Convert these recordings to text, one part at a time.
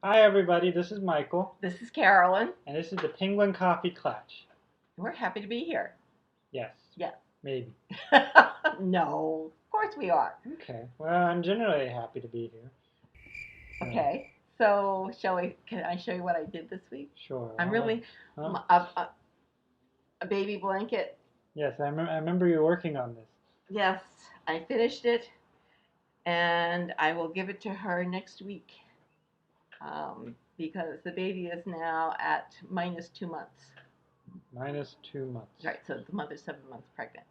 Hi everybody, this is Michael, This is Carolyn. and this is the Penguin Coffee Clutch. We're happy to be here. Yes. Yeah. Maybe. No, of course we are. Okay. Well, I'm generally happy to be here. Okay. So, can I show you what I did this week? Sure. I'm really Huh? a baby blanket. Yes, I remember you working on this. Yes, I finished it, and I will give it to her next week because the baby is now at -2 months. -2 months. Right. So the mother's 7 months pregnant.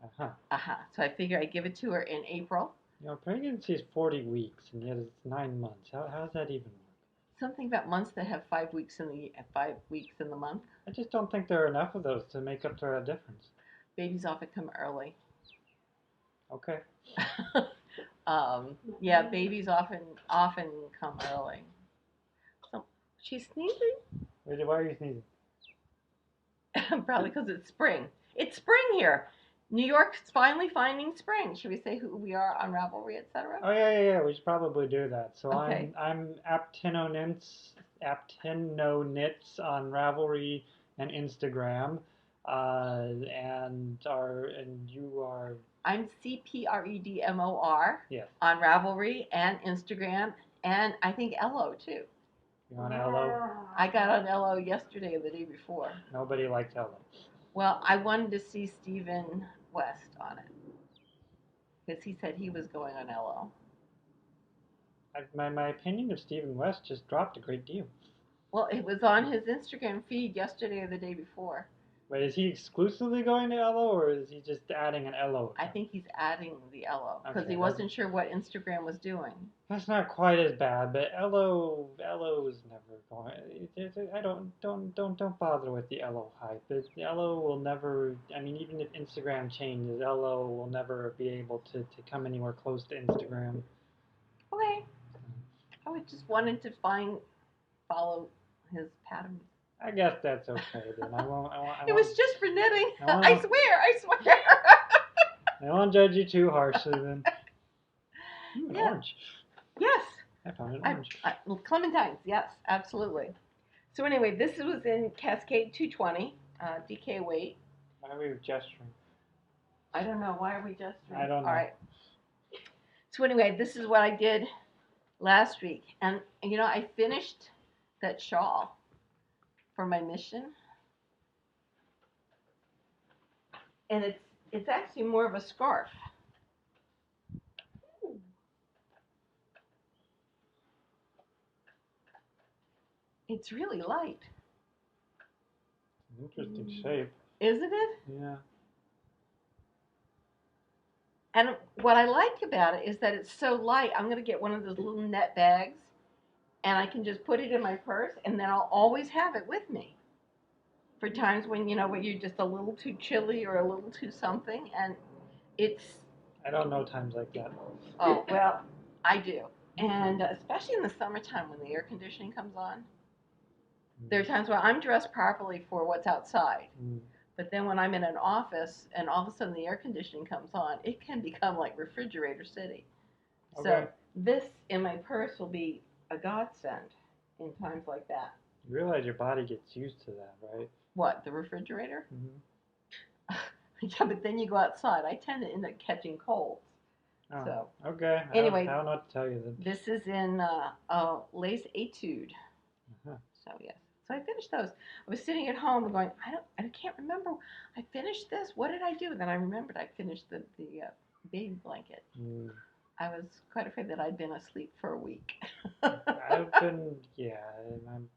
Uh-huh. So I figure I'd give it to her in April. Pregnancy is 40 weeks, and yet it's 9 months. How's that even work? Something about months that have 5 weeks in the 5 weeks in the month. I just don't think there are enough of those to make up for a difference. Babies often come early. Okay. Yeah, babies often come early. So she's sneezing. Why are you sneezing? Probably because it's spring. It's spring here. New York's finally finding spring. Should we say who we are on Ravelry, etc.? Oh yeah. We should probably do that. So Okay. I'm Aptenonits on Ravelry and Instagram, and you are. I'm CPREDMOR Yes. on Ravelry and Instagram, and I think Ello too. You're on Ello. I got on Ello yesterday or the day before. Nobody likes Ello. Well, I wanted to see Stephen West on it because he said he was going on Ello. My opinion of Stephen West just dropped a great deal. Well, it was on his Instagram feed yesterday or the day before. Wait, is he exclusively going to Ello, or is he just adding an Ello account? I think he's adding the Ello because Okay, he wasn't sure what Instagram was doing. That's not quite as bad, but Ello is never going. I don't bother with the Ello hype. Ello will never. I mean, even if Instagram changes, Ello will never be able to come anywhere close to Instagram. Okay. I just wanted to follow his pattern. I guess that's okay then. It was just for knitting. I swear. I won't judge you too harshly then. An Yeah. orange. Yes. I found an orange. Clementines, yes, absolutely. So anyway, this was in Cascade 220, DK weight. Why are we gesturing? I don't know. Why are we gesturing? I don't know. All right. So anyway, this is what I did last week. And, I finished that shawl for my mission. And it's actually more of a scarf. It's really light. Interesting shape. Isn't it? Yeah. And what I like about it is that it's so light. I'm going to get one of those little net bags, and I can just put it in my purse, and then I'll always have it with me for times when, when you're just a little too chilly or a little too something. And it's... I don't know times like that. Oh, well, I do. And especially in the summertime when the air conditioning comes on. There are times where I'm dressed properly for what's outside. But then when I'm in an office and all of a sudden the air conditioning comes on, it can become like refrigerator city. Okay. So this in my purse will be a godsend in times like that. You realize your body gets used to that, right? What, the refrigerator? Mm-hmm. Yeah, but then you go outside. I tend to end up catching colds. Oh, so okay. Anyway, I don't know what to tell you then. This is in lace etude. So yes. So I finished those. I was sitting at home and going, I can't remember. I finished this. What did I do? Then I remembered I finished the baby blanket. I was quite afraid that I'd been asleep for a week. I've been, yeah.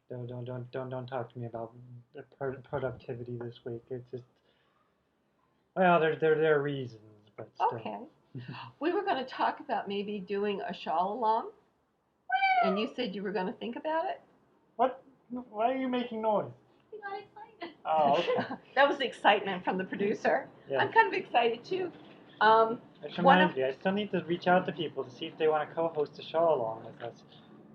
Don't talk to me about the productivity this week. It's just, well, there are reasons, but still. Okay. We were going to talk about maybe doing a shawl along, and you said you were going to think about it. What? Why are you making noise? I got excited. Oh, okay. That was the excitement from the producer. Yeah. I'm kind of excited too. Which reminds me, I still need to reach out to people to see if they want to co-host a show along with us.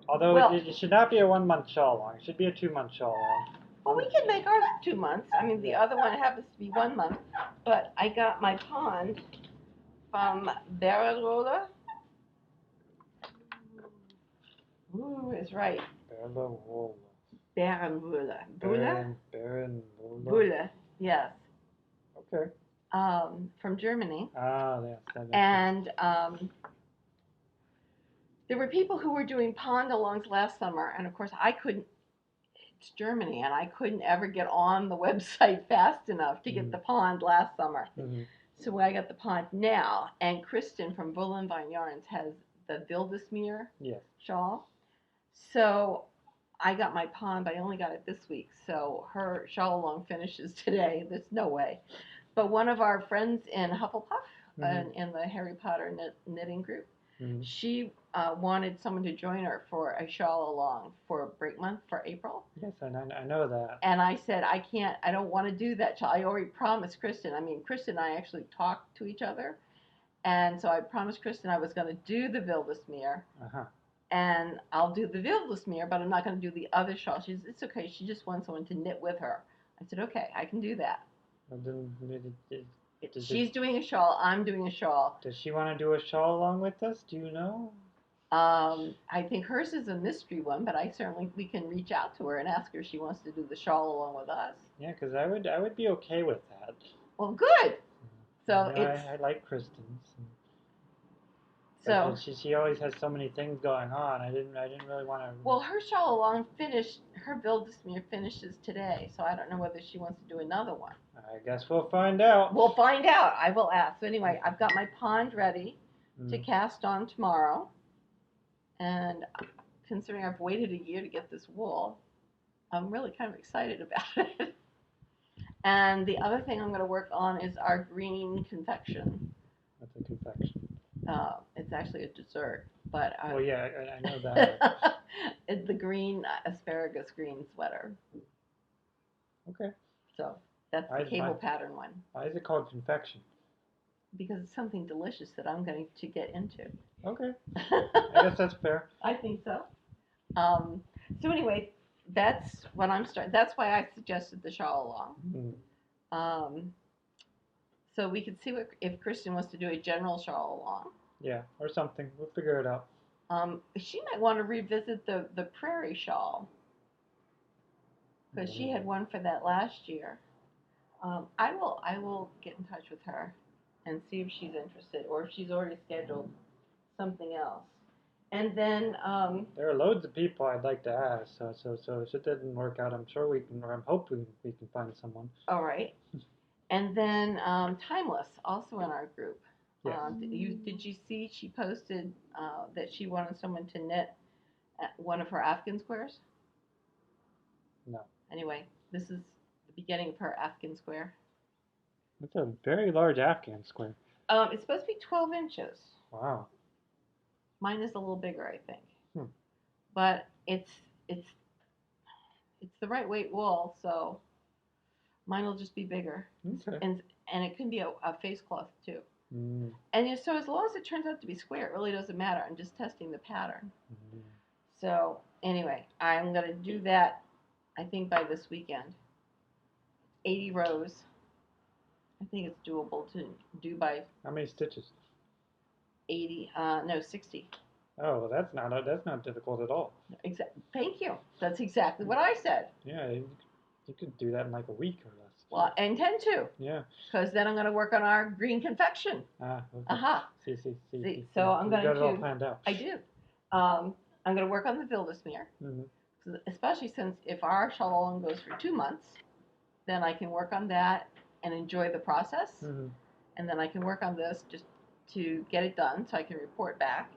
Although it should not be a 1-month show along. It should be a 2-month show along. Well, we can make ours 2 months. I mean, the other one happens to be 1 month. But I got my pond from Bararola. Ooh, is right. Berlin. Bärenwolle. Berlin. Wolle, yes. Okay. From Germany. Ah, yes. That makes sense. And there were people who were doing pond-alongs last summer, and of course I couldn't. It's Germany, and I couldn't ever get on the website fast enough to get the pond last summer. Mm-hmm. So I got the pond now, and Kristen from Bullenvine Yarns has the Wildesmeer shawl. So I got my pond, but I only got it this week. So her shawl along finishes today. There's no way. But one of our friends in Hufflepuff, in the Harry Potter knitting group, she wanted someone to join her for a shawl along for break month for April. Yes, I know that. And I said, I don't want to do that shawl. I already promised Kristen. Kristen and I actually talked to each other. And so I promised Kristen I was going to do the Wildesmeer. And I'll do the Wildesmeer, but I'm not going to do the other shawl. She says, it's okay. She just wants someone to knit with her. I said, okay, I can do that. She's doing a shawl. I'm doing a shawl. Does she want to do a shawl along with us? Do you know? I think hers is a mystery one, but we can reach out to her and ask her if she wants to do the shawl along with us. Yeah, because I would be okay with that. Well, good. So I like Kristen's. So she always has so many things going on. I didn't really want to. Well, her shawl along finished. Her Wildesmeer finishes today, so I don't know whether she wants to do another one. I guess we'll find out. We'll find out. I will ask. So anyway, I've got my pond ready to cast on tomorrow, and considering I've waited a year to get this wool, I'm really kind of excited about it. And the other thing I'm going to work on is our green confection. What's a confection? It's actually a dessert, but well, yeah, I know that. It's the green asparagus green sweater. Okay. So that's the cable pattern one. Why is it called confection? Because it's something delicious that I'm going to get into. Okay. I guess that's fair. I think so. So anyway, that's what I'm starting. That's why I suggested the shawl along. So we could see if Kristen wants to do a general shawl along. Yeah, or something. We'll figure it out. She might want to revisit the prairie shawl because she had one for that last year. I will get in touch with her and see if she's interested or if she's already scheduled something else. And then there are loads of people I'd like to ask. So if it doesn't work out, I'm sure we can, or I'm hoping we can find someone. All right. And then Timeless, also in our group. Yes. Did you see she posted that she wanted someone to knit one of her Afghan squares? No. Anyway, this is the beginning of her Afghan square. It's a very large Afghan square. It's supposed to be 12 inches. Wow. Mine is a little bigger, I think. But it's the right weight wool, so mine will just be bigger. Okay. And it can be a face cloth too. And so as long as it turns out to be square, it really doesn't matter. I'm just testing the pattern. So anyway, I'm going to do that, I think, by this weekend. 80 rows. I think it's doable to do by... How many stitches? 60. Oh, well, that's not difficult at all. Thank you. That's exactly what I said. Yeah, you could do that in like a week or less. Well, I intend to. Yeah. Because then I'm going to work on our green confection. Okay. See. So I'm going to... You got it all planned out. I do. I'm going to work on the Wildesmeer. Especially since if our shawl along goes for 2 months, then I can work on that and enjoy the process. And then I can work on this just to get it done so I can report back.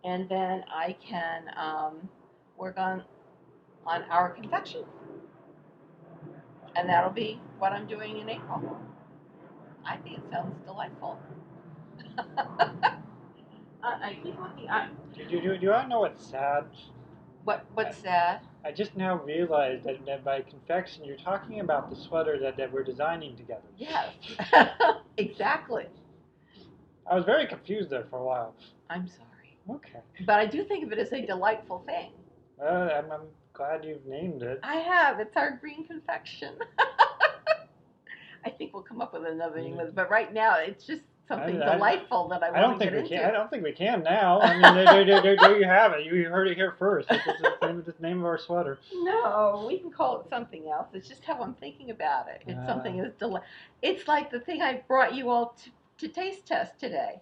And then I can work on our confection. And that'll be what I'm doing in April. I think it sounds delightful. I keep looking. Do you want to know what's sad? What's sad? I just now realized that by confection, you're talking about the sweater that we're designing together. Yes, exactly. I was very confused there for a while. I'm sorry. Okay. But I do think of it as a delightful thing. I'm glad you've named it. I have. It's our green confection. I think we'll come up with another name with it. But right now, it's just something delightful that I want to get into. I don't think we can now. I mean, there you have it. You heard it here first. This is the name of our sweater. No, we can call it something else. It's just how I'm thinking about it. It's something as It's like the thing I brought you all to taste test today.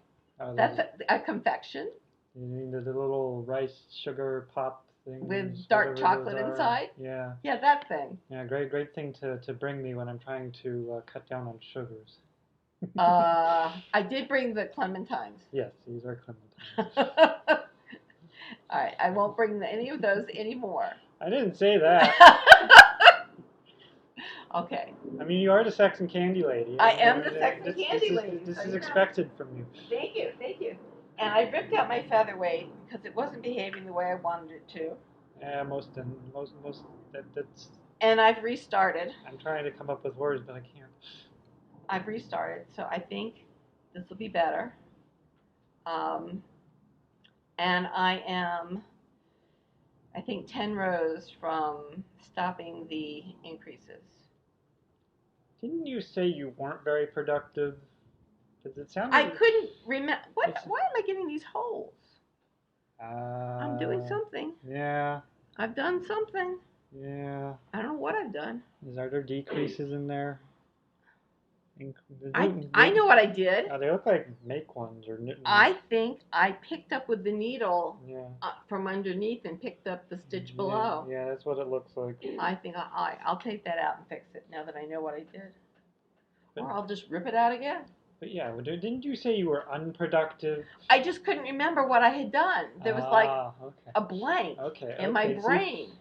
That's a confection. You mean the little rice sugar pop thing with dark chocolate inside? Yeah. Yeah, that thing. Yeah, great thing to bring me when I'm trying to cut down on sugars. I did bring the clementines. Yes, these are clementines. All right, I won't bring any of those anymore. I didn't say that. Okay. I mean, you are the sex and candy lady. I am the sex and candy lady. This is expected from you. Thank you. And I ripped out my featherweight because it wasn't behaving the way I wanted it to. Yeah, that's. And I've restarted. I'm trying to come up with words, but I can't. I've restarted, so I think this will be better. And I am, I think, 10 rows from stopping the increases. Didn't you say you weren't very productive? Because it sounded. I couldn't remember. Why am I getting these holes? I'm doing something. Yeah. I've done something. Yeah. I don't know what I've done. Are there decreases in there? I know what I did. They look like make ones or knit. I think I picked up with the needle yeah. From underneath and picked up the stitch below. Yeah, that's what it looks like. I think I'll take that out and fix it now that I know what I did. Or I'll just rip it out again. But yeah, didn't you say you were unproductive? I just couldn't remember what I had done. There was like a blank in my brain.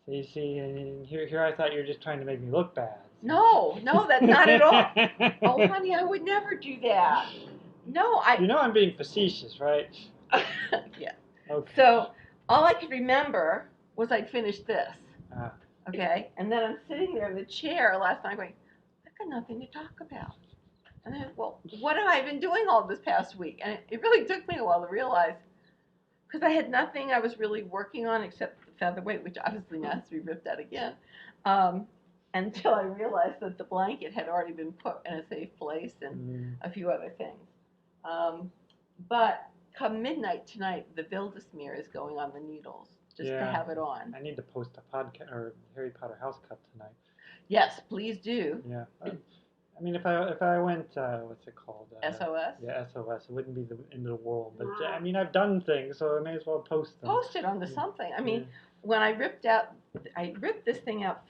See, and here I thought you were just trying to make me look bad. No, that's not at all. Oh, honey, I would never do that. No, You know I'm being facetious, right? Yeah. Okay. So all I could remember was I'd finished this. Ah. Okay, and then I'm sitting there in the chair last night going, I've got nothing to talk about. And then, well, what have I been doing all this past week? And it really took me a while to realize, because I had nothing I was really working on except the featherweight, which obviously now has to be ripped out again, until I realized that the blanket had already been put in a safe place and a few other things. But come midnight tonight, the Wildesmeer is going on the needles, just to have it on. I need to post a podcast or Harry Potter house cut tonight. Yes, please do. Yeah. I mean, if I went, what's it called? SOS? Yeah, SOS. It wouldn't be the end of the world. But, I mean, I've done things, so I may as well post them. Post it onto something. I mean, when I ripped this thing out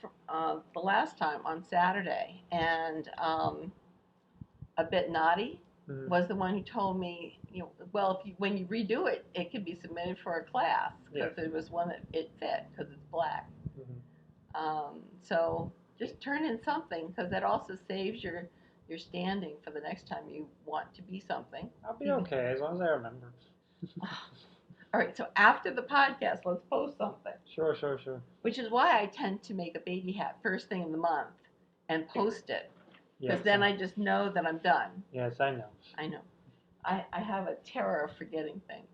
the last time on Saturday, and a bit naughty was the one who told me, well, when you redo it, it could be submitted for a class, because it was one that it fit, because it's black. So just turn in something, because that also saves your standing for the next time you want to be something. I'll be okay, as long as I remember. All right, so after the podcast, let's post something. Sure. Which is why I tend to make a baby hat first thing in the month and post it. Because then I just know that I'm done. Yes, I know. I know. I have a terror of forgetting things.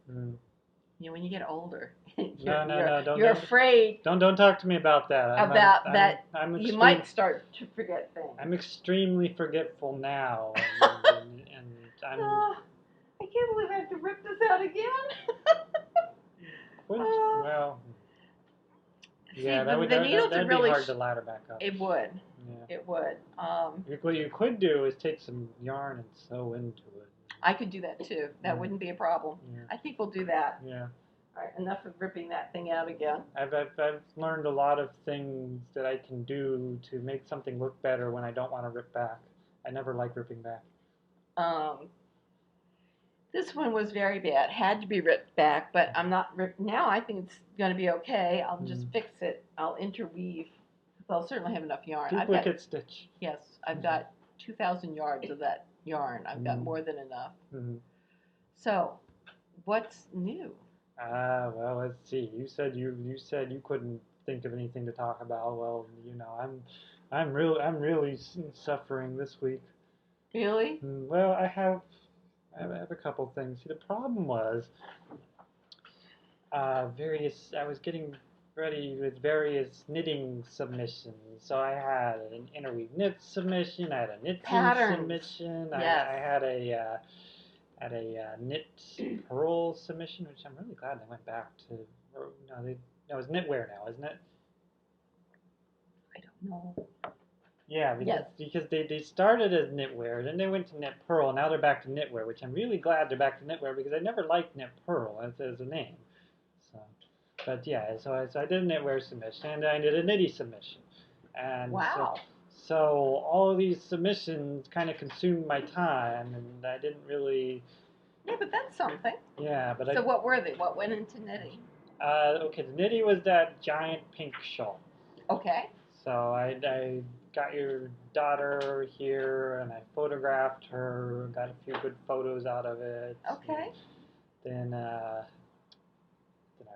When you get older, you're afraid. Don't talk to me about that. You might start to forget things. I'm extremely forgetful now, and I'm. I can't believe I have to rip this out again. Well. Yeah, that'd be hard to ladder back up. It would. Yeah. It would. What you could do is take some yarn and sew into it. I could do that too. That wouldn't be a problem. Yeah. I think we'll do that. Yeah. All right, enough of ripping that thing out again. I've learned a lot of things that I can do to make something look better when I don't want to rip back. I never like ripping back. This one was very bad. Had to be ripped back, but I'm not ripped now. I think it's going to be okay. I'll just fix it. I'll interweave. I'll certainly have enough yarn. Duplicate stitch. Yes, I've got 2,000 yards of that yarn. I've got more than enough. So, what's new? Well, let's see. You said you couldn't think of anything to talk about. Well, I'm really suffering this week. Really? Well, I have a couple things. See, the problem was I was getting ready with various knitting submissions. So I had an interweave knit submission, I had a knit seam Patterns. submission, Yes. I had a knit purl submission, which I'm really glad they went back to. Or, no, it's knitwear now, isn't it? I don't know. Yeah, Yes. because they started as knitwear, then they went to knit purl, now they're back to knitwear, which I'm really glad they're back to knitwear because I never liked knit purl as a name. So, but yeah, so I did a knitwear submission and I did a nitty submission, and Wow. so all of these submissions kind of consumed my time, and I didn't really. Yeah, but that's something. Yeah, but So what were they? What went into knitting? Okay, the nitty was that giant pink shawl. Okay. So I got your daughter here, and I photographed her, got a few good photos out of it. Okay. Then I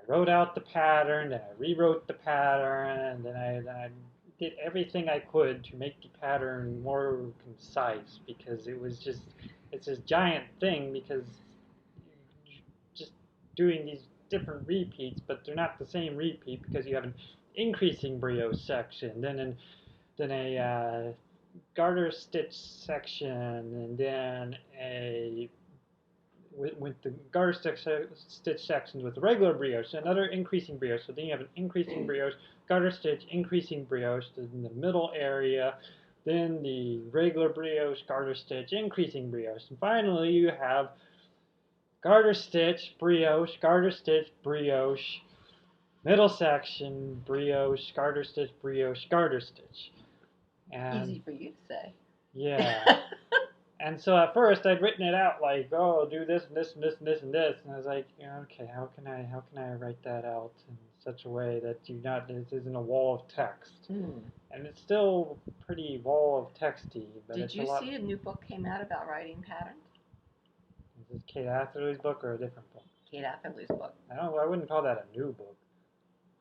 wrote out the pattern, then I rewrote the pattern, and then I did everything I could to make the pattern more concise because it's this giant thing because you're just doing these different repeats, but they're not the same repeat because you have an increasing brioche section, then a garter stitch section, and then a with the garter stitch sections with the regular brioche, another increasing brioche. So then you have an increasing brioche, garter stitch, increasing brioche in the middle area, then the regular brioche, garter stitch, increasing brioche, and finally you have garter stitch, brioche, middle section, brioche, garter stitch. And Easy for you to say. yeah. And so at first I'd written it out like, oh, do this and this and this and this and this, and I was like, okay, how can I write that out in such a way that this isn't a wall of text, and it's still pretty wall of texty, but Did it's you a lot. see a new book came out about writing patterns? Is this Kate Atherley's book or a different book? Kate Atherley's book. I wouldn't call that a new book.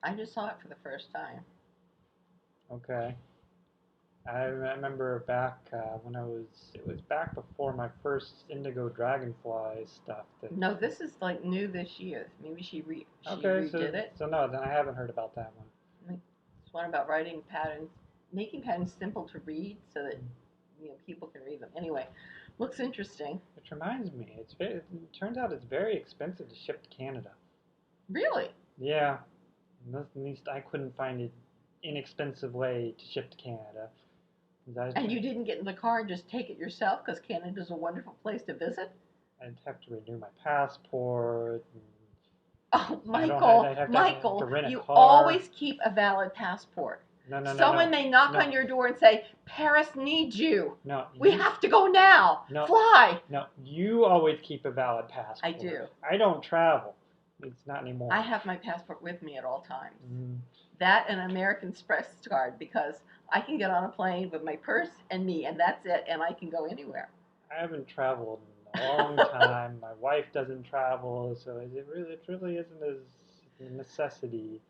I just saw it for the first time. Okay. I remember back when it was back before my first Indigo Dragonfly stuff. No, this is like new this year. Maybe she Okay, redid it. so no, then I haven't heard about that one. It's one about writing patterns, making patterns simple to read so that people can read them. Anyway, looks interesting. Which reminds me, it turns out it's very expensive to ship to Canada. Really? Yeah, at least I couldn't find an inexpensive way to ship to Canada. And you didn't get in the car and just take it yourself because Canada's a wonderful place to visit? I'd have to renew my passport. Oh, I'd have to rent a you car. always keep a valid passport. No. Someone may knock on your door and say, Paris needs you. No. We have to go now. No. Fly. No, you always keep a valid passport. I do. I don't travel. It's not anymore. I have my passport with me at all times. Mm. That and an American Express card because I can get on a plane with my purse and me, and that's it, and I can go anywhere. I haven't traveled in a long time. My wife doesn't travel, so it really isn't a necessity.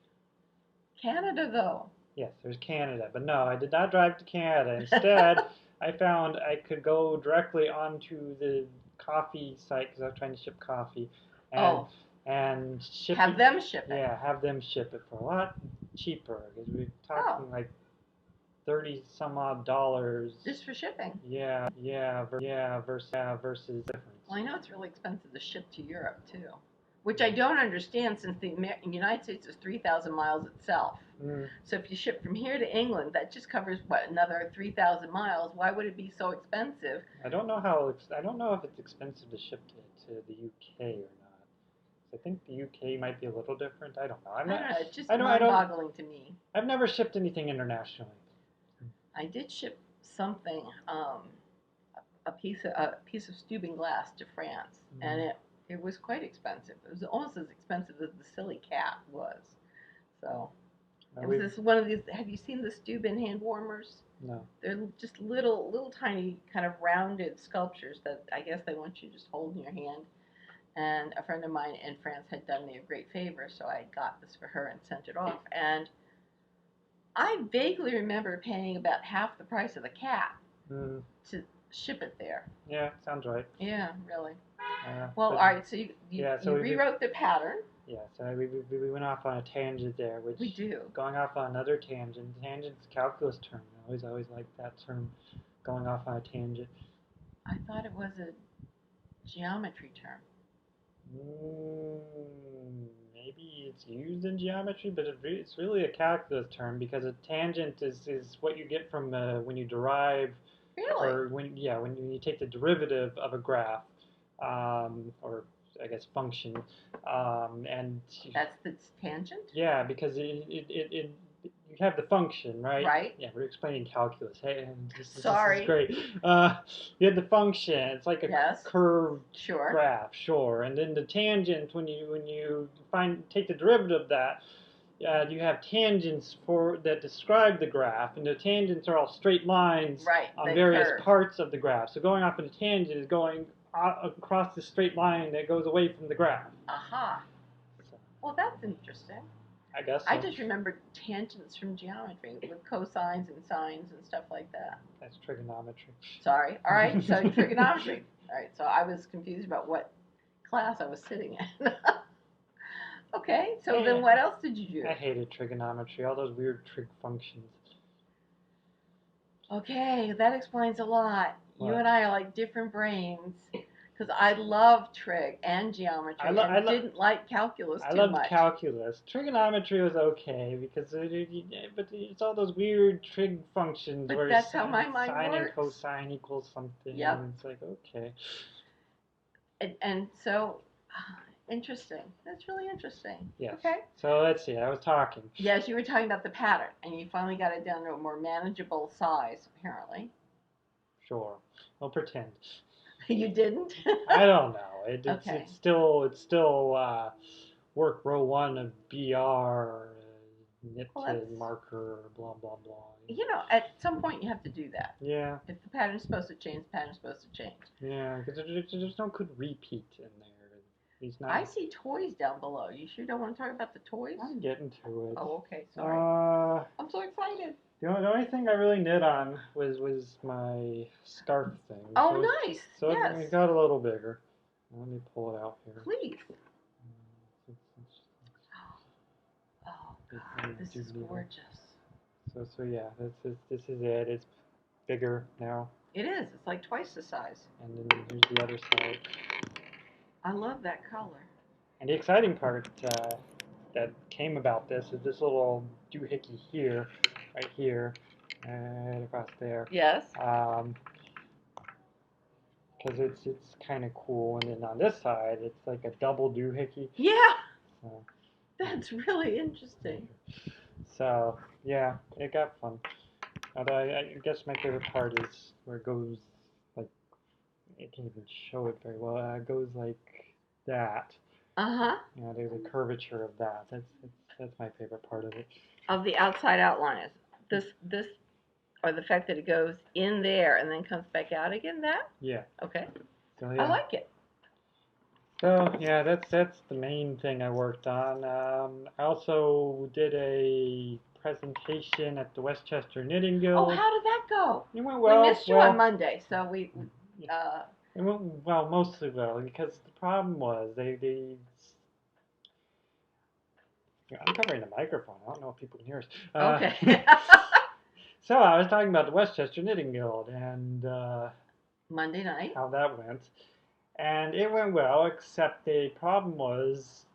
Canada, though. Yes, there's Canada, but no, I did not drive to Canada. Instead, I found I could go directly onto the coffee site because I was trying to ship coffee, and ship have them ship it. Yeah, have them ship it for a lot cheaper because we're talking like $30 some odd just for shipping. Yeah, versus difference. Well, I know it's really expensive to ship to Europe too, which I don't understand since the United States is 3,000 miles itself. Mm. So if you ship from here to England, that just covers another 3,000 miles. Why would it be so expensive? I don't know if it's expensive to ship to the UK or not. I think the UK might be a little different. I don't know. I don't know. It's just mind-boggling to me. I've never shipped anything internationally. I did ship something, a piece of Steuben glass to France, and it was quite expensive. It was almost as expensive as the silly cat was. So it was one of these. Have you seen the Steuben hand warmers? No. They're just little tiny kind of rounded sculptures that I guess they want you to just hold in your hand. And a friend of mine in France had done me a great favor, so I got this for her and sent it off. And I vaguely remember paying about half the price of the cat to ship it there. Yeah, sounds right. Yeah, really. All right, so you rewrote the pattern. Yeah, so we went off on a tangent there, which We do. going off on another tangent. Tangent's a calculus term. I always like that term, going off on a tangent. I thought it was a geometry term. Maybe it's used in geometry, but it's really a calculus term because a tangent is what you get from when you derive, Really? or when you take the derivative of a graph, or I guess function, and That's the tangent? yeah, because you have the function, right? Right. Yeah, we're explaining calculus. Hey, and this is Sorry. great. You have the function. It's like a Yes. curved Sure. graph, sure. And then the tangent, when you take the derivative of that, you have tangents that describe the graph, and the tangents are all straight lines Right. on They various curve. parts of the graph. So going off in a tangent is going across the straight line that goes away from the graph. Aha. So, Well, that's interesting. I guess so. I just remembered tangents from geometry with cosines and sines and stuff like that. That's trigonometry. Sorry. All right. So trigonometry. All right. So I was confused about what class I was sitting in. Okay. So then what else did you do? I hated trigonometry, all those weird trig functions. Okay, that explains a lot. You What? and I are like different brains. Because I love trig and geometry and didn't like calculus I too loved much. calculus. Trigonometry was okay because but it's all those weird trig functions But where that's how my mind sine and works. cosine equals something. Yep. And it's like, okay. And so, interesting. That's really interesting. Yes. Okay. So let's see. I was talking. Yes, you were talking about the pattern, and you finally got it down to a more manageable size, apparently. Sure. We'll pretend. You didn't? I don't know. Okay. It's still work row 1 of BR, knit to marker, blah, blah, blah. You know, at some point you have to do that. Yeah. If the pattern's supposed to change, the pattern's supposed to change. Yeah, because there's no good repeat in there. At least not. I see toys down below. You sure don't want to talk about the toys? I'm getting to it. Oh, okay. Sorry. I'm so excited. The only thing I really knit on was my scarf thing. Oh, nice. So yes. it got a little bigger. Let me pull it out here. Please. Oh, God, this is gorgeous. So yeah, this is it. It's bigger now. It is. It's like twice the size. And then here's the other side. I love that color. And the exciting part that came about this is this little doohickey here, right here, and across there. Yes. Because it's kind of cool, and then on this side it's like a double doohickey. Yeah. So, that's really interesting. So yeah, it got fun. Although I guess my favorite part is where it goes like, I can't even show it very well. It goes like that. You know, there's a curvature of that. That's my favorite part of it. Of the outside outline is this or the fact that it goes in there and then comes back out again. That? Yeah. Okay. So, yeah. I like it. So yeah, that's the main thing I worked on. I also did a presentation at the Westchester Knitting Guild. Oh, how did that go? It went well. We missed you on Monday, so we. It went well, mostly well, because the problem was they I'm covering the microphone. I don't know if people can hear us. Okay. So I was talking about the Westchester Knitting Guild and Monday night. How that went. And it went well, except the problem was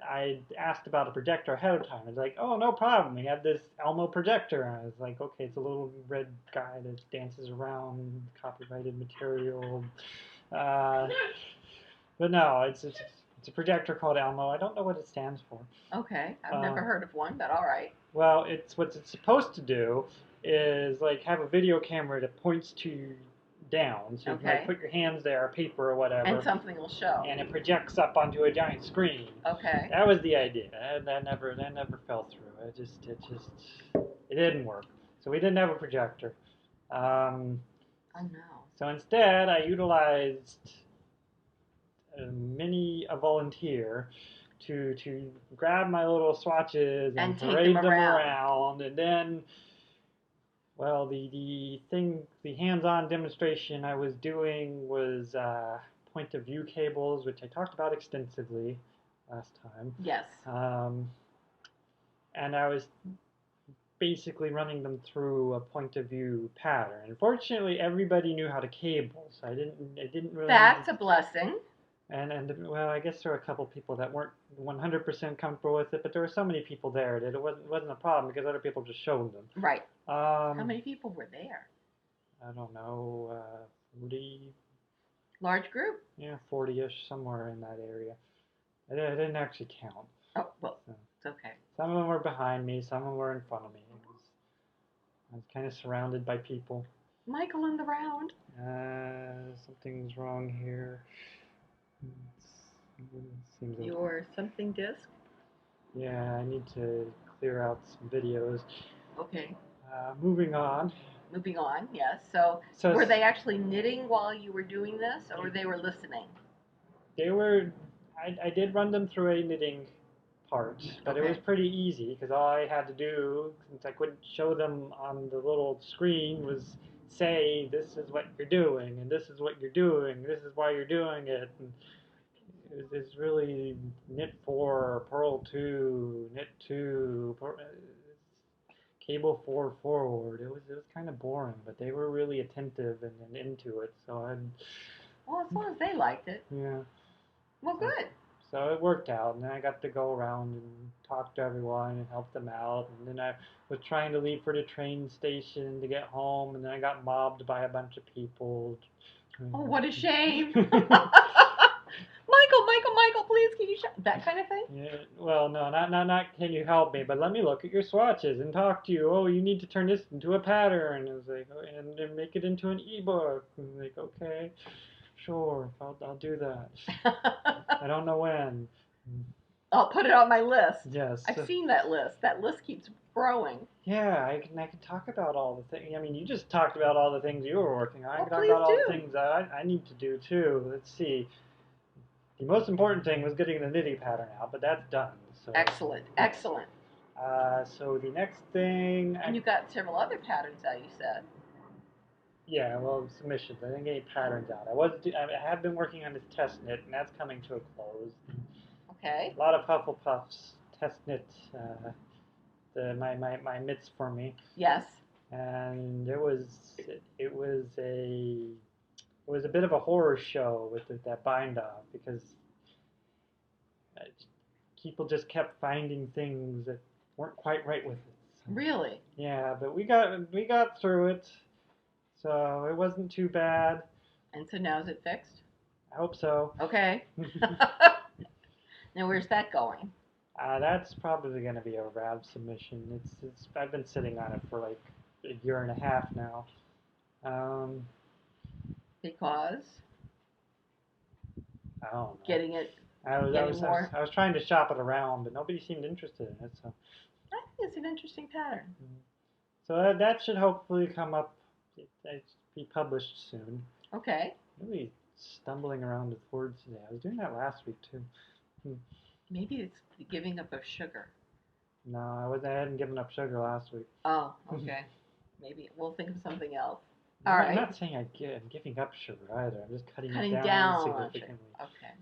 I asked about a projector ahead of time. It's like, oh, no problem. We have this Elmo projector. And I was like, okay, it's a little red guy that dances around copyrighted material. But no, it's a projector called Elmo. I don't know what it stands for. Okay, I've never heard of one, but all right. Well, what it's supposed to do is like have a video camera that points to down, so you can like put your hands there, or paper or whatever, and something will show, and it projects up onto a giant screen. Okay. That was the idea. That never fell through. It didn't work. So we didn't have a projector. Oh no. So instead, I utilized a volunteer to grab my little swatches and parade them around, and then, well, the hands-on demonstration I was doing was point of view cables, which I talked about extensively. last time. Yes. And I was basically running them through a point of view pattern. Unfortunately, everybody knew how to cable, so I didn't really need That's to, a blessing. and well, I guess there were a couple people that weren't 100% comfortable with it, but there were so many people there that it wasn't a problem because other people just showed them. Right. How Um, many people were there? I don't know, 40, Large group? yeah, 40-ish, somewhere in that area. I didn't actually count. Oh, well, So, it's okay. some of them were behind me, some of them were in front of me. I was kind of surrounded by people. Michael in the round. Something's wrong here. Seems Your something disc? yeah, I need to clear out some videos. Okay. Moving on. Moving on, yes. So, So were they actually knitting while you were doing this, or they were listening? they were. I did run them through a knitting part, but it was Okay. pretty easy because all I had to do, since I couldn't show them on the little screen, was say this is what you're doing and this is what you're doing. This is why you're doing it. And it's really knit 4, purl 2, knit 2, cable 4 forward. It was kind of boring, but they were really attentive and into it. So I Well, as long as they liked it. yeah. Well, So, good. so it worked out, and then I got to go around and talk to everyone and help them out. And then I was trying to leave for the train station to get home, and then I got mobbed by a bunch of people. Oh, what a shame. Michael, please, can you that kind of thing? Yeah, well, no, not. Can you help me? But let me look at your swatches and talk to you. Oh, you need to turn this into a pattern. It was like, oh, and then make it into an ebook. And like, okay, sure, I'll do that. I don't know when. I'll put it on my list. Yes. I've seen that list. That list keeps growing. Yeah, I can talk about all the things. I mean, you just talked about all the things you were working on. I Well, can talk please about all the do. things that I need to do too. Let's see. The most important thing was getting the knitting pattern out, but that's done. So. Excellent, excellent. So the next thing. And you got several other patterns out, you said. Yeah, well, submissions. I didn't get any patterns out. I have been working on this test knit, and that's coming to a close. Okay. A lot of Hufflepuffs test knit my mitts for me. Yes. And it was a bit of a horror show with that bind off because uh, people just kept finding things that weren't quite right with it. So, Really? yeah, but we got through it, so it wasn't too bad. And so now is it fixed? I hope so. Okay. Now where's that going? That's probably going to be a RAV submission. It's I've been sitting on it for like a year and a half now. Um, Because I don't know. getting it, I was, I getting was, I was, more. I was trying to shop it around, but nobody seemed interested in it. I think it's an interesting pattern. So that should hopefully come up, be published soon. Okay. Really stumbling around with words today. I was doing that last week too. Maybe it's the giving up of sugar. No, I hadn't given up sugar last week. Oh, okay. Maybe we'll think of something else. I'm All not, right. I'm not saying I'm giving up sugar either. I'm just cutting Cutting it down down on sugar. significantly. Okay.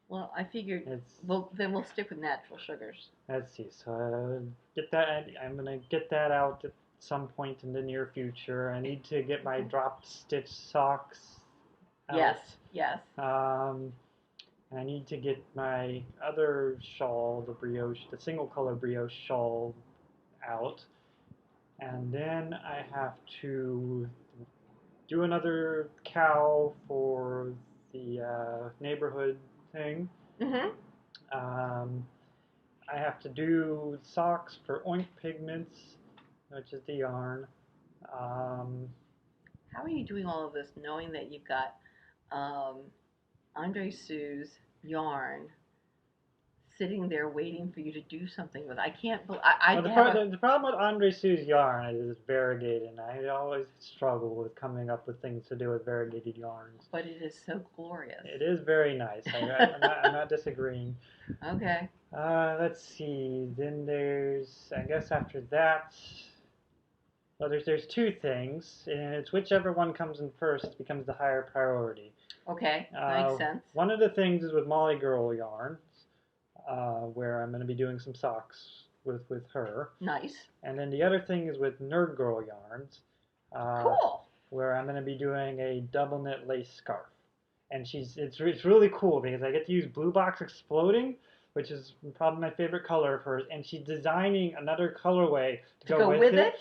Well, I figured It's we'll stick with natural sugars. let's see. So get that. I'm gonna get that out at some point in the near future. I need to get my drop stitch socks out. Yes. Yes. I need to get my other shawl, the single color brioche shawl, out, and then I have to do another cow for the neighborhood thing. Mhm. Um, I have to do socks for oink pigments, which is the yarn. Um, How are you doing all of this knowing that you've got um, Andre Sue's yarn sitting there waiting for you to do something with? I can't. I well, have a. the problem with Andre Sue's yarn is variegated, and I always struggle with coming up with things to do with variegated yarns. But it is so glorious. It is very nice. I'm not disagreeing. Okay. Let's see. Then I guess after that, well, there's two things, and it's whichever one comes in first becomes the higher priority. Okay. Makes sense. One of the things is with Molly Girl yarns. where I'm going to be doing some socks with her. Nice. And then the other thing is with Nerd Girl yarns, uh, Cool. where I'm going to be doing a double knit lace scarf. And it's really cool because I get to use Blue Box Exploding, which is probably my favorite color of hers, and she's designing another colorway to go with it.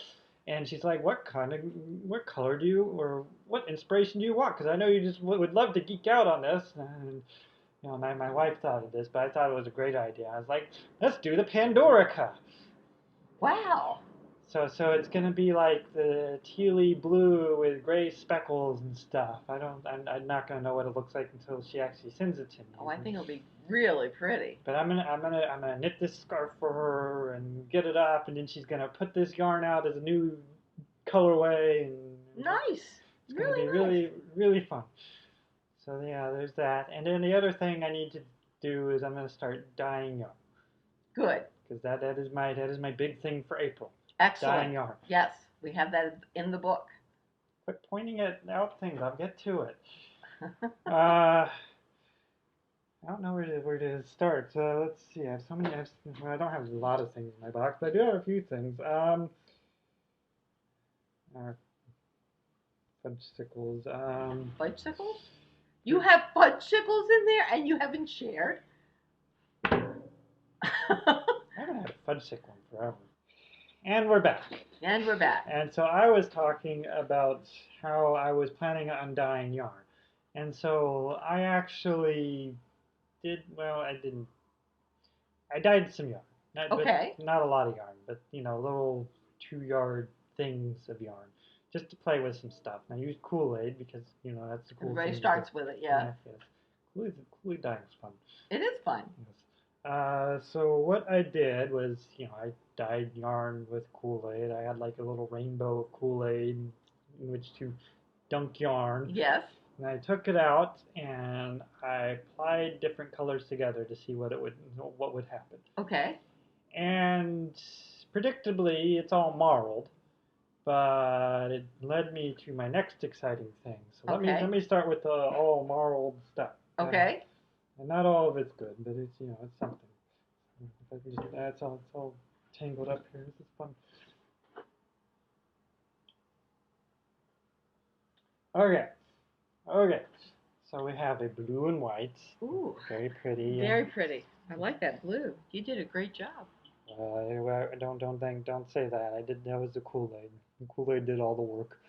And she's like, what color do you, or what inspiration do you want? Because I know you just would love to geek out on this. And you know, my wife thought of this, but I thought it was a great idea. I was like, let's do the Pandorica. Wow. So it's gonna be like the tealy blue with gray speckles and stuff. I'm not gonna know what it looks like until she actually sends it to me. Oh, I think it'll be really pretty. But I'm gonna knit this scarf for her and get it up, and then she's gonna put this yarn out as a new colorway, and Nice. it's gonna be really fun. So yeah, there's that. And then the other thing I need to do is I'm gonna start dyeing yarn. Good. Because that is my big thing for April. Excellent. Dyeing yarn. Yes, we have that in the book. Quit pointing out things. I'll get to it. I don't know where to start. So let's see. I have so many. Well, I don't have a lot of things in my box, but I do have a few things. Fudgesicles. Fudgesicles? You have fudgesicles in there, and you haven't shared. I haven't had a fudgesicle in forever. And we're back. And we're back. And so I was talking about how I was planning on dyeing yarn. And so I actually did, well, I didn't. I dyed some yarn. Okay. Not a lot of yarn, but, you know, little 2-yard things of yarn. Just to play with some stuff. And I used Kool-Aid because, you know, that's the cool Everybody thing. starts with it, yeah. Yes. Kool-Aid dyeing is fun. It is fun. Yes. So what I did was, you know, I dyed yarn with Kool-Aid. I had like a little rainbow of Kool-Aid in which to dunk yarn. Yes. And I took it out and I applied different colors together to see what would happen. Okay. And predictably, it's all marled, but it led me to my next exciting thing. So let me start with the all marled stuff. Okay. And not all of it's good, but it's, you know, it's something. If I can just, it's all tangled up here. This is fun. Okay. So we have a blue and white. Ooh. Very pretty. Very pretty. I like that blue. You did a great job. Don't say that. That was the Kool-Aid. The Kool-Aid did all the work.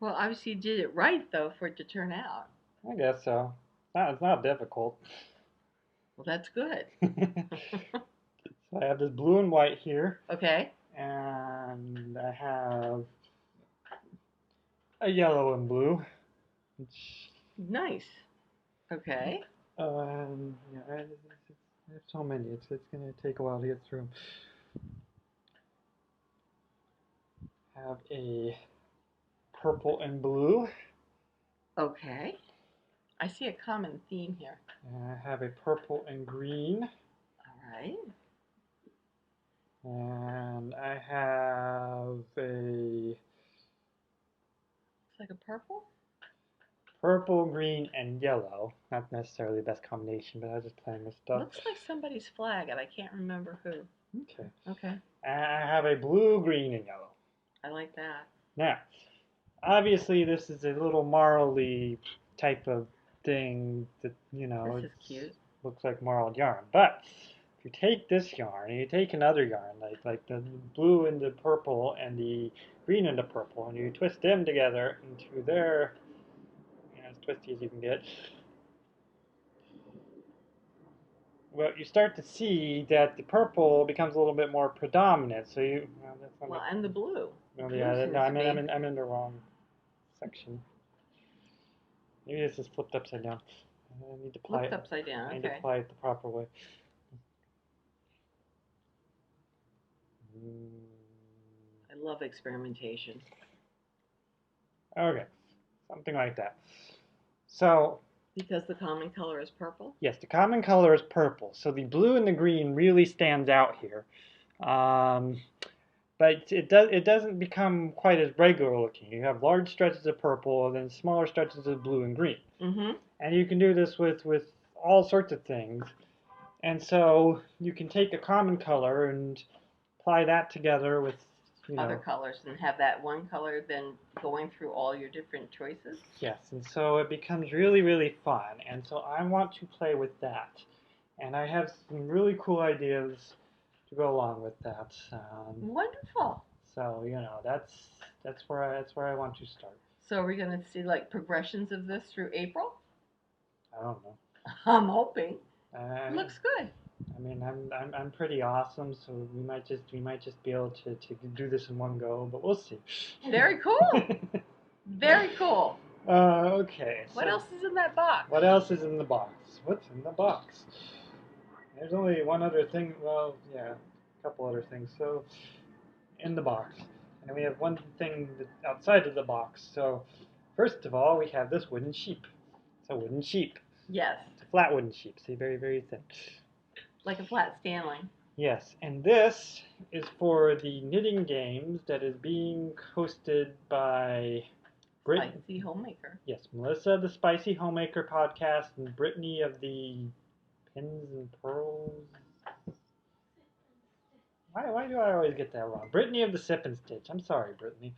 Well, obviously you did it right though for it to turn out. I guess so. It's not difficult. Well, that's good. So I have this blue and white here. Okay. And I have a yellow and blue. Nice. Okay. Yeah, I have so many. It's gonna take a while to get through them. Have a purple and blue. Okay. I see a common theme here. And I have a purple and green. All right. And I have a... It's like a purple? Purple, green, and yellow. Not necessarily the best combination, but I was just playing with stuff. Looks like somebody's flag, and I can't remember who. Okay. Okay. And I have a blue, green, and yellow. I like that. Now, obviously this is a little marly type of thing that, you know, This is cute. Looks like marled yarn. But if you take this yarn and you take another yarn, like the blue and the purple and the green and the purple, and you twist them together into their, as twisty as you can get, well, you start to see that the purple becomes a little bit more predominant. So you, well, and the blue. Oh, yeah, no, I'm in the wrong section. Maybe this is flipped upside down. I need to apply it. Flipped upside down. I need to apply it the proper way. I love experimentation. Okay, something like that. So. Because the common color is purple? Yes, the common color is purple. So the blue and the green really stands out here. But it doesn't become quite as regular looking. You have large stretches of purple and then smaller stretches of blue and green. Mm-hmm. And you can do this with all sorts of things. And so you can take a common color and apply that together with, you Other know, colors and have that one color then going through all your different choices. yes, and so it becomes really, really fun. And so I want to play with that. And I have some really cool ideas to go along with that. Wonderful. So that's where I want to start. So are we going to see like progressions of this through April? I don't know. I'm hoping. I, Looks good. I mean, I'm pretty awesome, so we might just be able to do this in one go, but we'll see. Very cool. Very cool. Okay. What So else is in that box? what else is in the box? What's in the box? There's only one other thing. Well, yeah, a couple other things. So in the box, and we have one thing outside of the box. So first of all, we have this wooden sheep. It's a wooden sheep. Yes. It's a flat wooden sheep. See, very, very thin. Like a flat Stanley. Yes, and this is for the knitting games that is being hosted by Spicy homemaker. Yes, Melissa, the Spicy Homemaker podcast, and Brittany of the Pins and Pearls. Why do I always get that wrong? Brittany of the Sip and Stitch. I'm sorry, Brittany.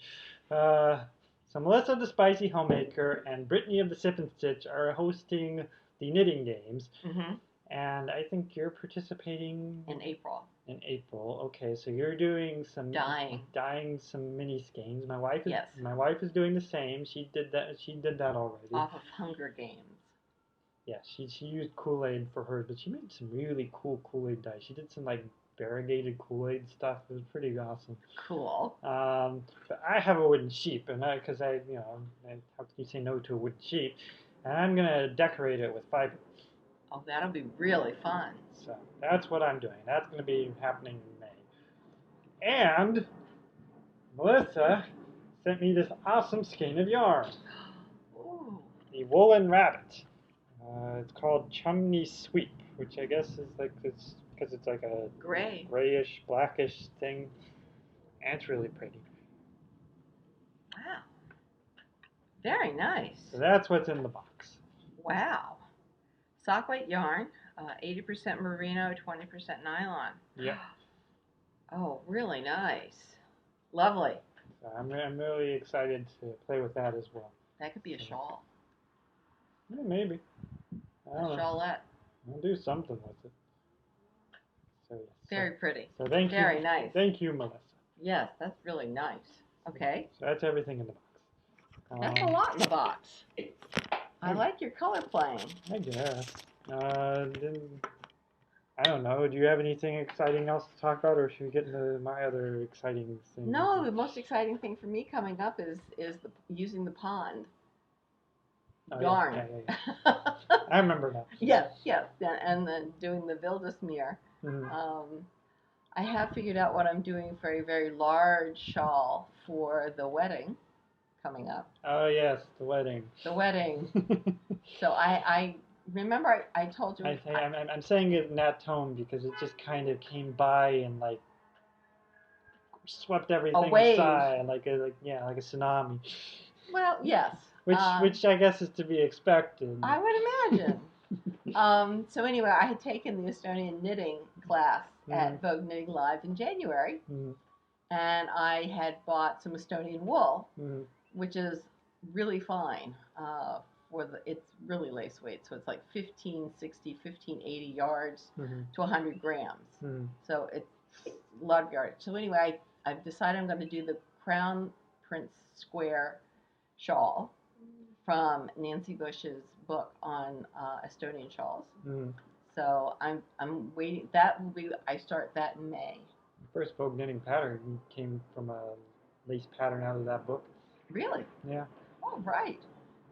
So Melissa, the Spicy Homemaker, and Brittany of the Sip and Stitch are hosting the knitting games. Mm-hmm. And I think you're participating In April. In April. Okay, so you're doing some dyeing some mini skeins. My wife is Yes. my wife is doing the same. She did that already. Off of Hunger Games. Yeah, she used Kool-Aid for hers, but she made some really cool Kool-Aid dye. She did some like variegated Kool-Aid stuff. It was pretty awesome. Cool. But I have a wooden sheep, and because how can you say no to a wooden sheep? And I'm gonna decorate it with fiber. Oh, that'll be really fun. So that's what I'm doing. That's gonna be happening in May. And Melissa sent me this awesome skein of yarn. Ooh. The Woolen Rabbit. It's called Chumney Sweep, which I guess is like this because it's like a grayish, blackish thing, and it's really pretty. Wow. Very nice. So that's what's in the box. Wow. Sock weight yarn, 80% merino, 20% nylon. Yep. Oh, really nice. Lovely. So I'm really excited to play with that as well. That could be a shawl. Yeah, maybe. I don't know. Shawlette. I'll do something with it. So yes. Very pretty. So thank you. Very nice. Thank you, Melissa. Yes, that's really nice. Okay. So that's everything in the box. That's a lot in the box. I like your color playing. I guess. I don't know. Do you have anything exciting else to talk about, or should we get into my other exciting things? No, the most exciting thing for me coming up is using the pond. Yarn. Yeah. I remember now. Yes, and then doing the Wildesmeer. Mm-hmm. I have figured out what I'm doing for a very large shawl for the wedding coming up. Oh yes, the wedding. The wedding. So I remember I told you. I'm saying it in that tone because it just kind of came by and like swept everything aside, like a tsunami. Well, yes. Which I guess is to be expected. I would imagine. So anyway, I had taken the Estonian knitting class at Vogue Knitting Live in January, and I had bought some Estonian wool, which is really fine. It's really lace weight, so it's like 1560, 1580 yards to 100 grams. So it's a lot of yardage. So anyway, I've decided I'm going to do the Crown Prince Square shawl from Nancy Bush's book on Estonian shawls. So I'm waiting. I start that in May. The first Vogue knitting pattern came from a lace pattern out of that book. Really? Yeah. Oh, right.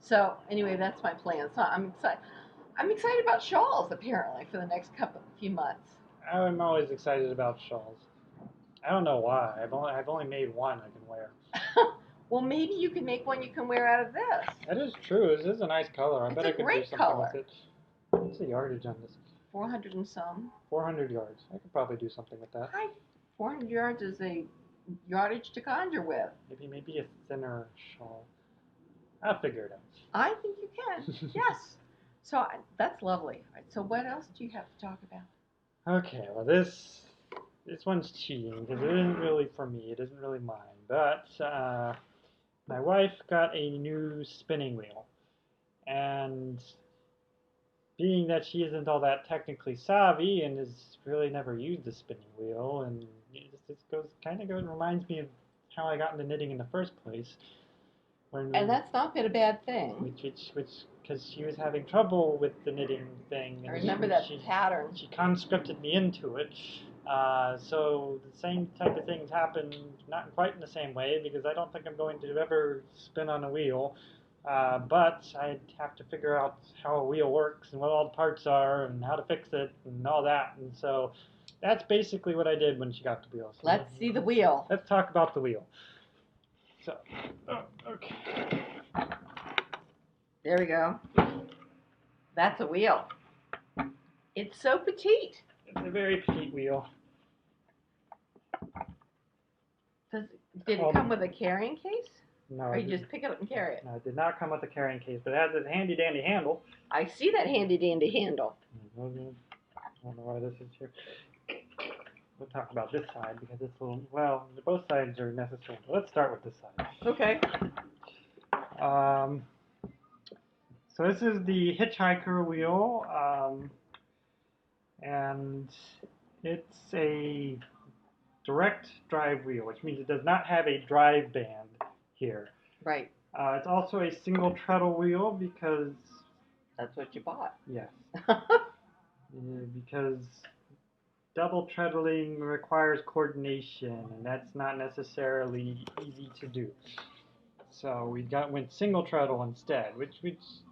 So anyway, that's my plan. So I'm excited. I'm excited about shawls apparently for the next few months. I'm always excited about shawls. I don't know why. I've only made one I can wear. Well, maybe you can make one you can wear out of this. That is true. This is a nice color. I bet I could do something with it. What's the yardage on this? 400 and some. 400 yards. I could probably do something with that. 400 yards is a yardage to conjure with. Maybe a thinner shawl. I'll figure it out. I think you can. Yes. So that's lovely. So what else do you have to talk about? Okay, well this one's cheating because it isn't really for me. It isn't really mine. But my wife got a new spinning wheel, and being that she isn't all that technically savvy and has really never used a spinning wheel, and this goes reminds me of how I got into knitting in the first place. And When that's not been a bad thing. which because she was having trouble with the knitting thing, I and remember that pattern. she conscripted me into it. So the same type of things happen, not quite in the same way, because I don't think I'm going to ever spin on a wheel. But I'd have to figure out how a wheel works and what all the parts are and how to fix it and all that. And so that's basically what I did when she got the wheel. So Let's see the wheel. let's talk about the wheel. So, oh, okay. There we go. That's a wheel. It's so petite. It's a very petite wheel. Did it come with a carrying case? No, Or you just pick it up and carry it? no, it did not come with a carrying case, but it has this handy dandy handle. I see that handy dandy handle. I don't know why this is here. We'll talk about this side because it's a little, well, both sides are necessary. Let's start with this side. Okay. So this is the hitchhiker wheel, and it's a direct drive wheel, which means it does not have a drive band here. Right. It's also a single treadle wheel because, That's what you bought. yes, because double treadling requires coordination, and that's not necessarily easy to do. So we went single treadle instead, which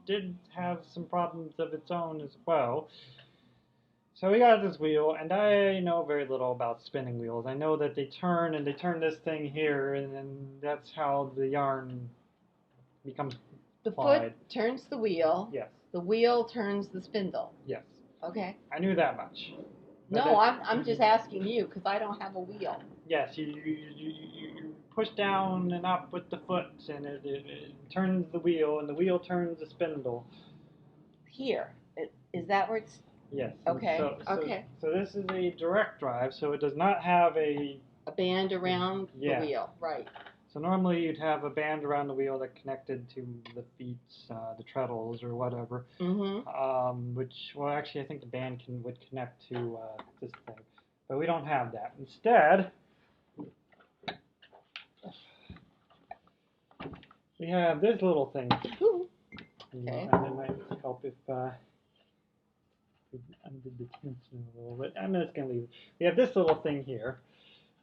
did have some problems of its own as well. So we got this wheel, and I know very little about spinning wheels. I know that they turn, and they turn this thing here, and then that's how the yarn becomes The plied. foot turns the wheel. Yes. The wheel turns the spindle. Yes. Okay. I knew that much. But No, I'm just asking you because I don't have a wheel. Yes, you push down and up with the foot, and it turns the wheel, and the wheel turns the spindle. Here. Is that where it's... Yes. Okay. Okay. So this is a direct drive, so it does not have a band around the wheel. Right. So normally you'd have a band around the wheel that connected to the feet, the treadles, or whatever. Mm-hmm. Well, actually, I think the band would connect to this thing, but we don't have that. Instead, we have this little thing. Ooh. Okay. And it might help if we undid the tension a little bit. I'm just going to leave it. We have this little thing here,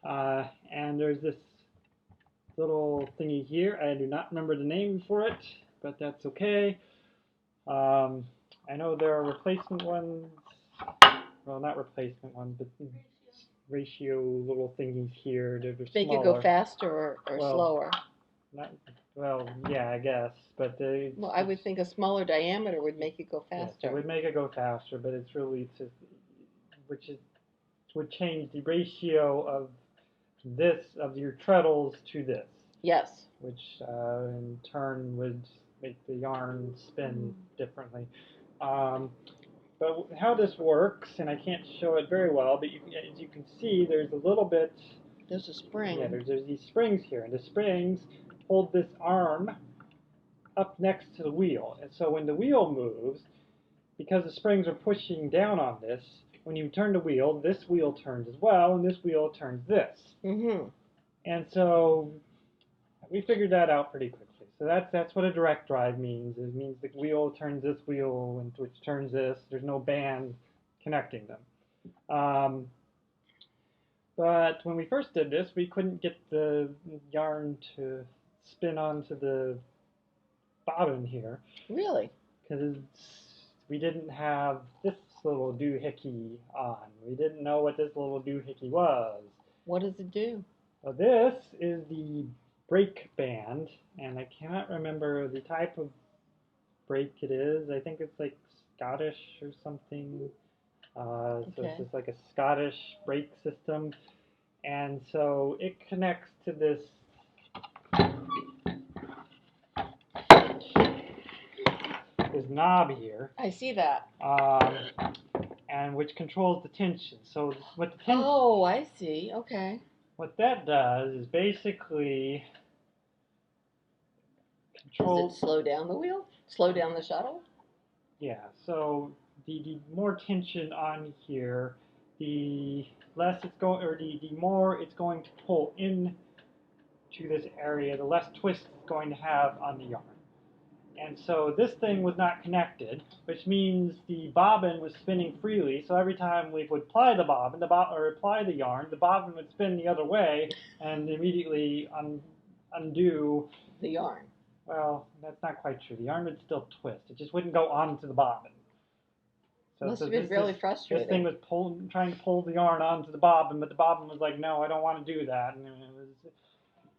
and there's this little thingy here. I do not remember the name for it, but that's okay. I know there are replacement ones. Well, not replacement ones, but ratio little thingies here. They're Make smaller. it go faster or slower. Yeah, I guess, but well, I would think a smaller diameter would make it go faster. Yes, it would make it go faster, but it's really would change the ratio of your treadles to this. Yes. Which in turn would make the yarn spin differently. But how this works, and I can't show it very well, but as you can see, there's a little bit. There's a spring. Yeah, there's these springs here, and the springs hold this arm up next to the wheel. And so when the wheel moves, because the springs are pushing down on this, when you turn the wheel, this wheel turns as well, and this wheel turns this. Mm-hmm. And so we figured that out pretty quickly. So that's what a direct drive means. It means the wheel turns this wheel, which turns this. There's no band connecting them. But when we first did this, we couldn't get the yarn to spin onto the bottom here. Really? Because we didn't have this little doohickey on. We didn't know what this little doohickey was. What does it do? Well, this is the brake band, and I cannot remember the type of brake it is. I think it's like Scottish or something. So it's just like a Scottish brake system. And so it connects to this knob here. I see that. and which controls the tension. So Oh, I see. Okay. what that does is basically Does it control. slow down the wheel? Slow down the shuttle? Yeah. So the more tension on here, the less it's going, or the more it's going to pull in to this area, the less twist it's going to have on the yarn. And so this thing was not connected, which means the bobbin was spinning freely. So every time we would ply the bobbin, or apply the yarn, the bobbin would spin the other way and immediately undo. The yarn. Well, that's not quite true. The yarn would still twist. It just wouldn't go onto the bobbin. Must have been really frustrating. This thing was trying to pull the yarn onto the bobbin, but the bobbin was like, no, I don't want to do that.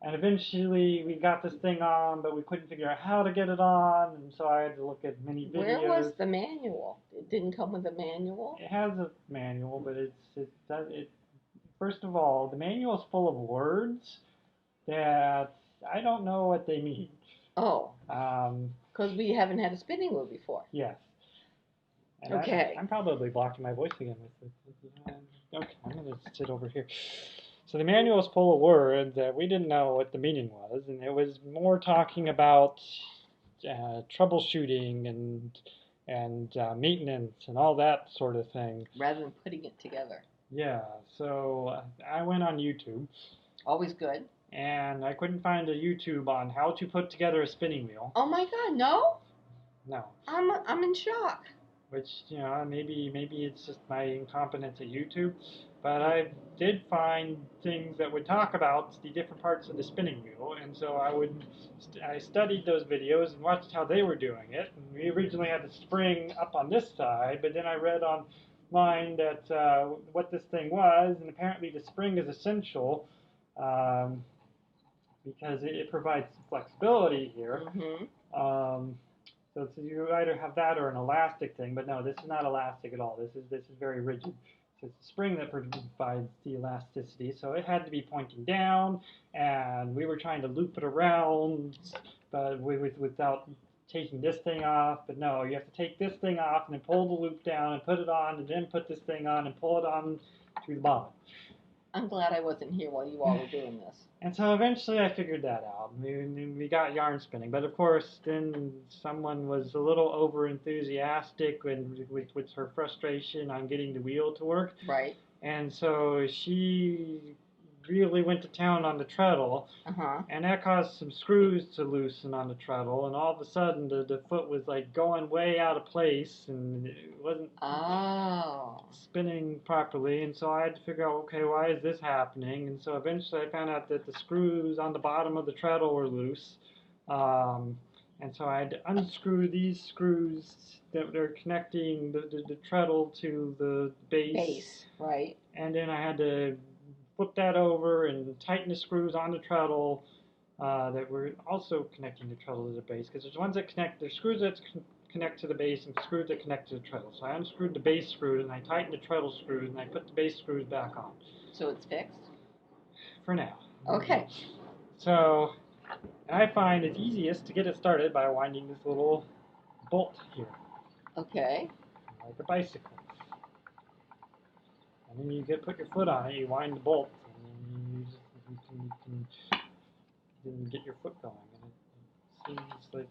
And eventually we got this thing on, but we couldn't figure out how to get it on, and so I had to look at many videos. Where was the manual? It didn't come with a manual? It has a manual, but first of all, the manual is full of words that I don't know what they mean. Oh. Because we haven't had a spinning wheel before. Yes. And okay. I'm probably blocking my voice again with it. Okay, I'm going to sit over here. So the manual is full of words that we didn't know what the meaning was, and it was more talking about troubleshooting and maintenance and all that sort of thing. Rather than putting it together. Yeah, so I went on YouTube. Always good. And I couldn't find a YouTube on how to put together a spinning wheel. Oh my God, no? No. I'm in shock. Which, maybe it's just my incompetence at YouTube. But I did find things that would talk about the different parts of the spinning wheel, and so I studied those videos and watched how they were doing it. And we originally had the spring up on this side, but then I read online that what this thing was, and apparently the spring is essential because it provides some flexibility here. Mm-hmm. So you either have that or an elastic thing, but no, this is not elastic at all. This is very rigid. So it's a spring that provides the elasticity. So it had to be pointing down, and we were trying to loop it around, but without taking this thing off. But no, you have to take this thing off and then pull the loop down and put it on, and then put this thing on and pull it on to the bottom. I'm glad I wasn't here while you all were doing this. And so eventually I figured that out. We got yarn spinning. But of course, then someone was a little over enthusiastic with her frustration on getting the wheel to work. Right. And so she really went to town on the treadle. Uh-huh. And that caused some screws to loosen on the treadle. And all of a sudden, the foot was like going way out of place. And it wasn't spinning properly. And so I had to figure out, okay, why is this happening? And so eventually I found out that the screws on the bottom of the treadle were loose. And so I had to unscrew these screws that are connecting the treadle to the base. Base, right. And then I had to flip that over and tighten the screws on the treadle that were also connecting the treadle to the base. Because there's screws that connect to the base and screws that connect to the treadle. So I unscrewed the base screws and I tightened the treadle screws and I put the base screws back on. So it's fixed? For now. Okay. So I find it's easiest to get it started by winding this little bolt here. Okay. Like a bicycle. And then you put your foot on it, you wind the bolt, and you can get your foot going. And it seems like...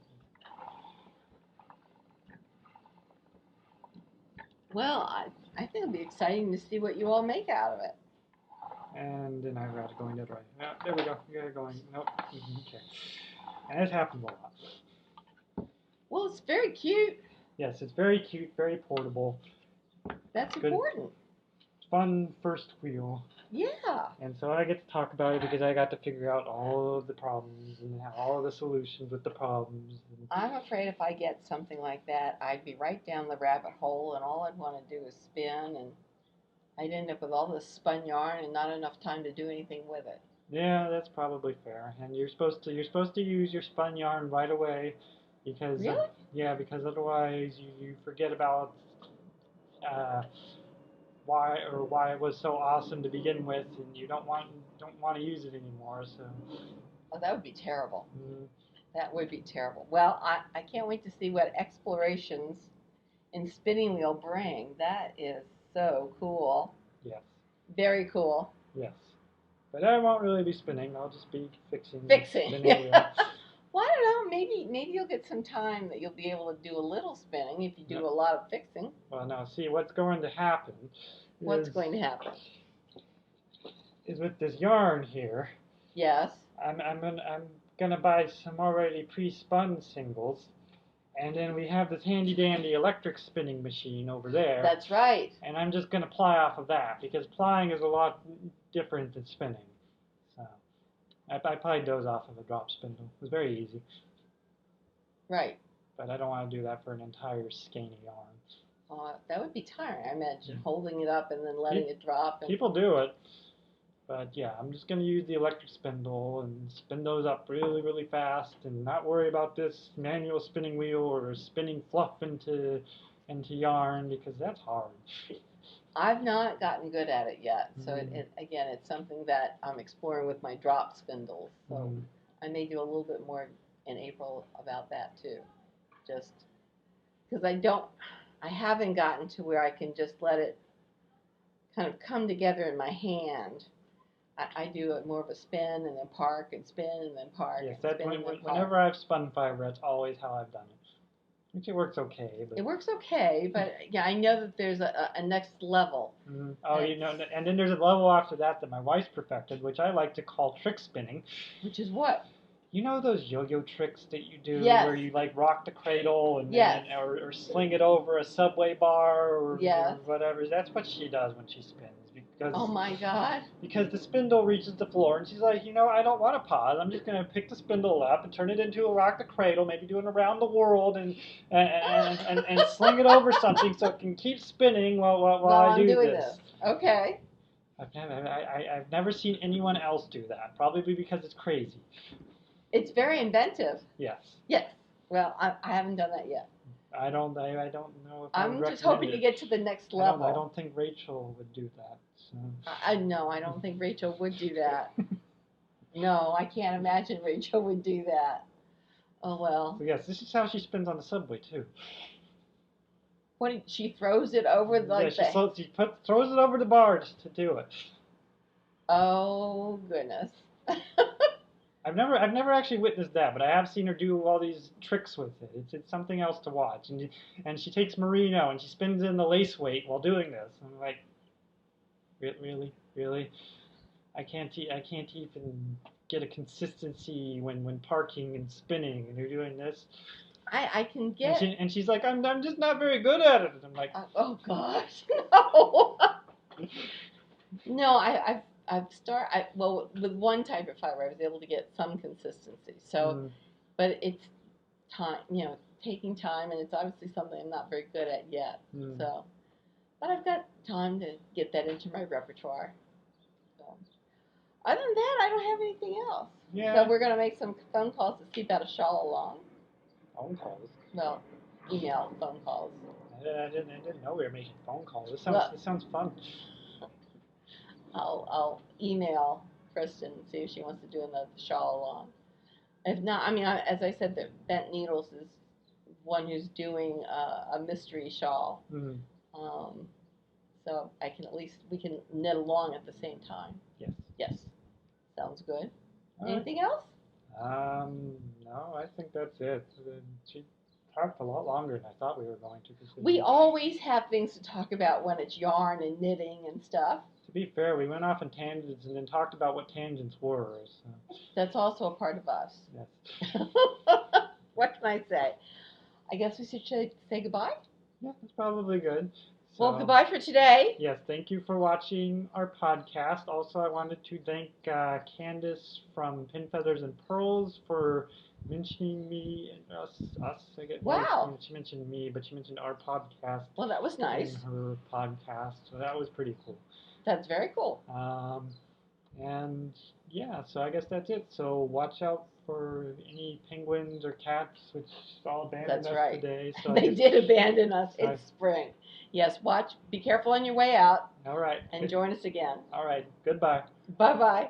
Well, I think it'll be exciting to see what you all make out of it. And then I've got it going the other way. No, there we go. You got it going. Nope. Okay. And it happens a lot. Well, it's very cute. Yes, it's very cute, very portable. That's important. Fun first wheel. Yeah. And so I get to talk about it because I got to figure out all of the problems and all of the solutions with the problems. I'm afraid if I get something like that, I'd be right down the rabbit hole, and all I'd want to do is spin, and I'd end up with all this spun yarn and not enough time to do anything with it. Yeah, that's probably fair. And you're supposed to use your spun yarn right away, because really? because otherwise you forget about why it was so awesome to begin with, and you don't want to use it anymore. So. Oh, that would be terrible. Mm-hmm. That would be terrible. Well, I can't wait to see what explorations and spinning wheel bring? That is so cool. Yes. Very cool. Yes. But I won't really be spinning. I'll just be fixing the Fixing. spinning wheel. Well, I don't know. Maybe you'll get some time that you'll be able to do a little spinning if you do a lot of fixing. Well, now see what's going to happen. What's going to happen? Is with this yarn here. Yes. I'm gonna buy some already pre-spun singles, and then we have this handy dandy electric spinning machine over there. That's right. And I'm just gonna ply off of that because plying is a lot different than spinning. So I plied those off of a drop spindle. It was very easy. Right. But I don't want to do that for an entire skein of yarn. That would be tiring, I imagine, holding it up and then letting it drop. People do it. But yeah, I'm just going to use the electric spindle and spin those up really, really fast and not worry about this manual spinning wheel or spinning fluff into yarn because that's hard. I've not gotten good at it yet. So again, it's something that I'm exploring with my drop spindles. So I may do a little bit more in April about that too. Just because I haven't gotten to where I can just let it kind of come together in my hand. I do it more of a spin and then park and spin and then park. Yes, whenever I've spun fiber, that's always how I've done it. Which it works okay. But it works okay, but yeah, I know that there's a next level. Oh, and then there's a level after that my wife's perfected, which I like to call trick spinning. Which is what? You know those yo-yo tricks that you do yes. where you like rock the cradle and yes. or sling it over a subway bar or yes. whatever. That's what she does when she spins. Because, oh my God. Because the spindle reaches the floor and she's like, I don't want to pause. I'm just going to pick the spindle up and turn it into a rock the cradle, maybe do it around the world and sling it over something so it can keep spinning while I do this. Okay. I've never seen anyone else do that. Probably because it's crazy. It's very inventive. Yes. Yes. Well, I haven't done that yet. I don't know if I'm just hoping to get to the next level. I don't think Rachel would do that. So. No, I don't think Rachel would do that. No, I can't imagine Rachel would do that. Oh well. So yes, this is how she spins on the subway too. What? She throws it over like she throws it over the bar just to do it. Oh goodness. I've never actually witnessed that, but I have seen her do all these tricks with it. It's something else to watch. And she takes merino and she spins in the lace weight while doing this. I'm like, really? I can't even get a consistency when parking and spinning, and you're doing this. I can get. And she's like, I'm just not very good at it. And I'm like, oh gosh, no. No, well, with one type of fiber, I was able to get some consistency. So, but it's time, taking time, and it's obviously something I'm not very good at yet. So, but I've got time to get that into my repertoire. So, other than that, I don't have anything else. Yeah. So we're gonna make some phone calls to see about a shawl along. Phone calls? Well, email phone calls. I didn't know we were making phone calls. This sounds fun. I'll email Kristen and see if she wants to do another shawl along. If not, as I said, that Bent Needles is one who's doing a mystery shawl. So we can knit along at the same time. Yes. Yes. Sounds good. Anything else? No, I think that's it. She talked a lot longer than I thought we were going to. We always have things to talk about when it's yarn and knitting and stuff. To be fair, we went off on tangents and then talked about what tangents were. So. That's also a part of us. Yes. What can I say? I guess we should say goodbye? Yeah, that's probably good. So, well, goodbye for today. Yes, thank you for watching our podcast. Also, I wanted to thank Candace from Pin Feathers and Pearls for mentioning me and us. I guess. Wow. She mentioned me, but she mentioned our podcast. Well, that was nice. In her podcast, so that was pretty cool. That's very cool. And yeah, so I guess that's it. So watch out for any penguins or cats, which all abandoned us today. So they did abandon us. It's spring. Yes, be careful on your way out. All right. And join us again. All right. Goodbye. Bye-bye.